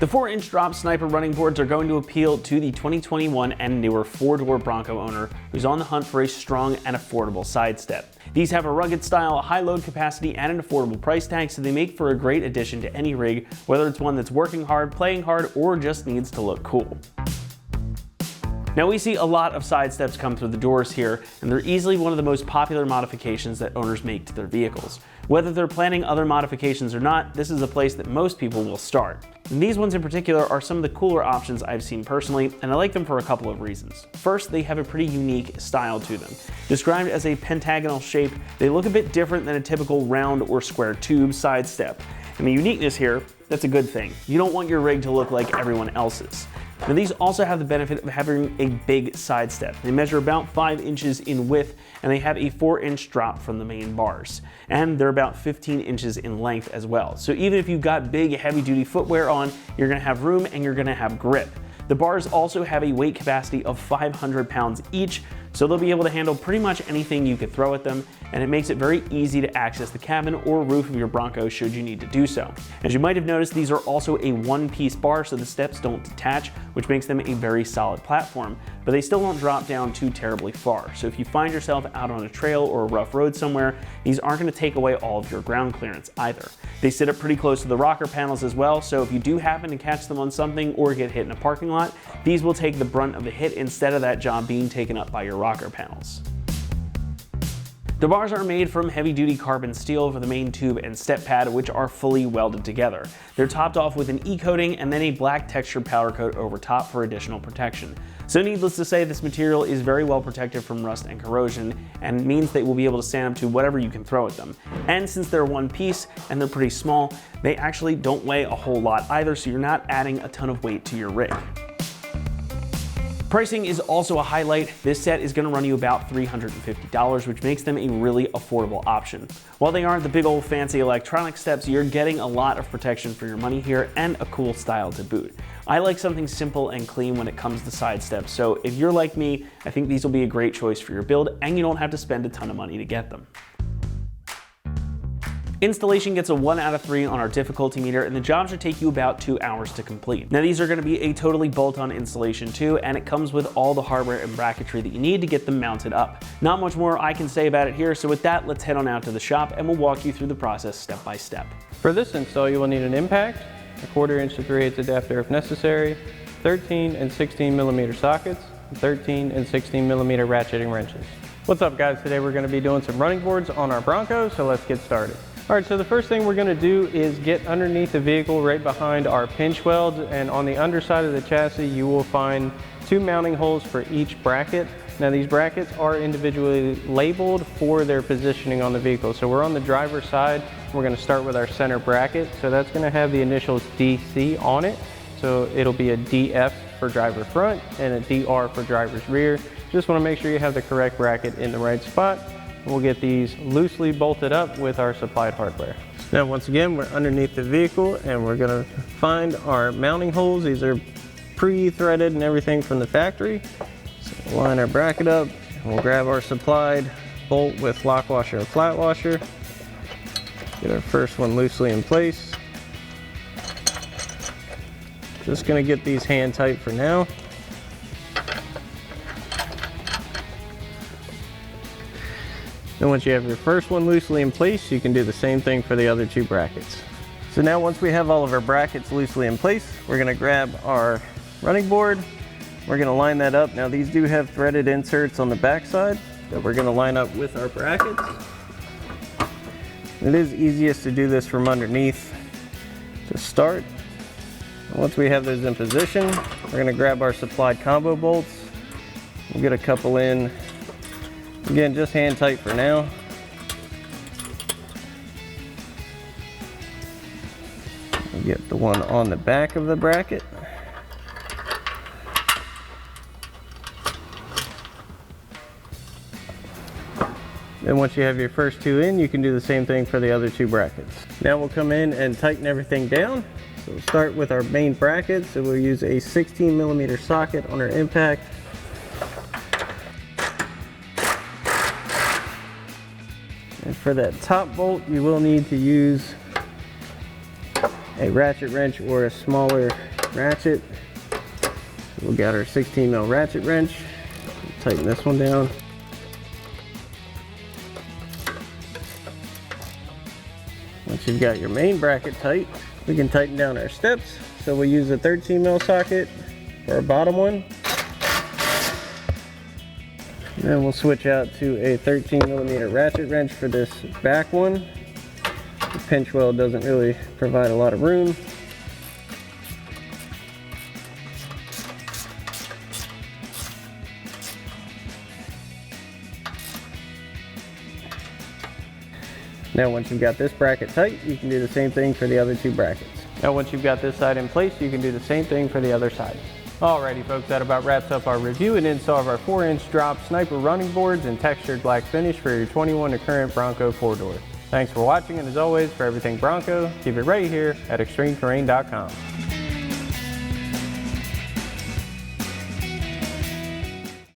The 4-inch drop sniper running boards are going to appeal to the 2021 and newer 4-door Bronco owner who's on the hunt for a strong and affordable side step. These have a rugged style, a high load capacity, and an affordable price tag, so they make for a great addition to any rig, whether it's one that's working hard, playing hard, or just needs to look cool. Now, we see a lot of side steps come through the doors here, and they're easily one of the most popular modifications that owners make to their vehicles. Whether they're planning other modifications or not, this is a place that most people will start. And these ones in particular are some of the cooler options I've seen personally, and I like them for a couple of reasons. First, they have a pretty unique style to them. Described as a pentagonal shape, they look a bit different than a typical round or square tube side step. And the uniqueness here, that's a good thing. You don't want your rig to look like everyone else's. Now, these also have the benefit of having a big side step. They measure about 5 inches in width, and they have a 4-inch drop from the main bars. And they're about 15 inches in length as well. So even if you've got big, heavy-duty footwear on, you're gonna have room and you're gonna have grip. The bars also have a weight capacity of 500 pounds each, so they'll be able to handle pretty much anything you could throw at them, and it makes it very easy to access the cabin or roof of your Bronco should you need to do so. As you might have noticed, these are also a one-piece bar, so the steps don't detach, which makes them a very solid platform, but they still don't drop down too terribly far. So if you find yourself out on a trail or a rough road somewhere, these aren't going to take away all of your ground clearance either. They sit up pretty close to the rocker panels as well, so if you do happen to catch them on something or get hit in a parking lot, these will take the brunt of the hit instead of that job being taken up by your rocker panels. The bars are made from heavy-duty carbon steel for the main tube and step pad, which are fully welded together. They're topped off with an E-coating and then a black textured powder coat over top for additional protection. So needless to say, this material is very well protected from rust and corrosion, and means they will be able to stand up to whatever you can throw at them. And since they're one piece and they're pretty small, they actually don't weigh a whole lot either, so you're not adding a ton of weight to your rig. Pricing is also a highlight. This set is going to run you about $350, which makes them a really affordable option. While they aren't the big old fancy electronic steps, you're getting a lot of protection for your money here and a cool style to boot. I like something simple and clean when it comes to side steps, so if you're like me, I think these will be a great choice for your build, and you don't have to spend a ton of money to get them. Installation gets a 1 out of 3 on our difficulty meter, and the job should take you about 2 hours to complete. Now, these are going to be a totally bolt-on installation too, and it comes with all the hardware and bracketry that you need to get them mounted up. Not much more I can say about it here, so with that, let's head on out to the shop and we'll walk you through the process step by step. For this install, you will need an impact, a 1/4 inch to 3/8 adapter if necessary, 13 and 16 millimeter sockets, and 13 and 16 millimeter ratcheting wrenches. What's up, guys? Today we're going to be doing some running boards on our Bronco, so let's get started. All right, so the first thing we're going to do is get underneath the vehicle right behind our pinch welds, and on the underside of the chassis you will find 2 mounting holes for each bracket. Now, these brackets are individually labeled for their positioning on the vehicle. So we're on the driver's side. We're going to start with our center bracket. So that's going to have the initials DC on it. So it'll be a DF for driver front and a DR for driver's rear. Just want to make sure you have the correct bracket in the right spot. We'll get these loosely bolted up with our supplied hardware. Now, once again, we're underneath the vehicle and we're gonna find our mounting holes. These are pre-threaded and everything from the factory. So we'll line our bracket up and we'll grab our supplied bolt with lock washer and flat washer. Get our first one loosely in place. Just gonna get these hand tight for now. And once you have your first one loosely in place, you can do the same thing for the other 2 brackets. So now, once we have all of our brackets loosely in place, we're going to grab our running board. We're going to line that up. Now, these do have threaded inserts on the back side that we're going to line up with our brackets. It is easiest to do this from underneath to start. And once we have those in position, we're going to grab our supplied combo bolts. We'll get a couple in. Again, just hand tight for now. We'll get the one on the back of the bracket. Then once you have your first 2 in, you can do the same thing for the other 2 brackets. Now we'll come in and tighten everything down. So we'll start with our main bracket. So we'll use a 16 millimeter socket on our impact. And for that top bolt, you will need to use a ratchet wrench or a smaller ratchet. We got our 16 mil ratchet wrench. Tighten this one down. Once you've got your main bracket tight, we can tighten down our steps. So we'll use a 13 mil socket for our bottom one. And then we'll switch out to a 13 millimeter ratchet wrench for this back one. The pinch weld doesn't really provide a lot of room. Now once you've got this bracket tight, you can do the same thing for the other two brackets. Now once you've got this side in place, you can do the same thing for the other side. Alrighty folks, that about wraps up our review and install of our 4-inch drop sniper running boards and textured black finish for your 21 to current Bronco 4-door. Thanks for watching, and as always, for everything Bronco, keep it right here at ExtremeTerrain.com.